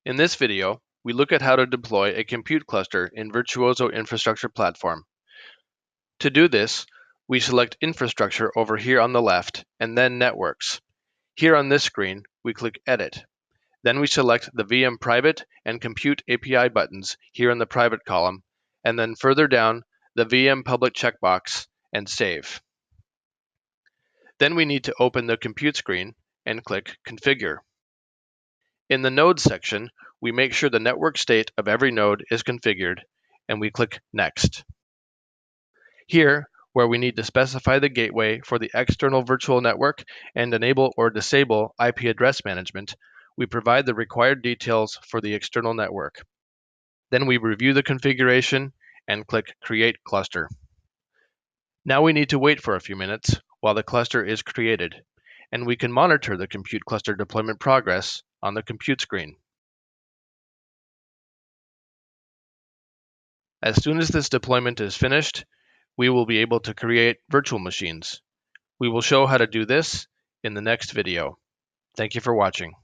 In this video, we look at how to deploy a compute cluster in Virtuozzo Infrastructure Platform. To do this, we select Infrastructure over here on the left, and then Networks. Here on this screen, we click Edit. Then we select the VM Private and Compute API buttons here in the Private column, and then further down, the VM Public checkbox, and Save. Then we need to open the Compute screen and click Configure. In the Nodes section, we make sure the network state of every node is configured, and we click Next. Here, where we need to specify the gateway for the external virtual network and enable or disable IP address management, we provide the required details for the external network. Then we review the configuration and click Create Cluster. Now we need to wait for a few minutes while the cluster is created, and we can monitor the compute cluster deployment progress on the compute screen. As soon as this deployment is finished, we will be able to create virtual machines. We will show how to do this in the next video. Thank you for watching.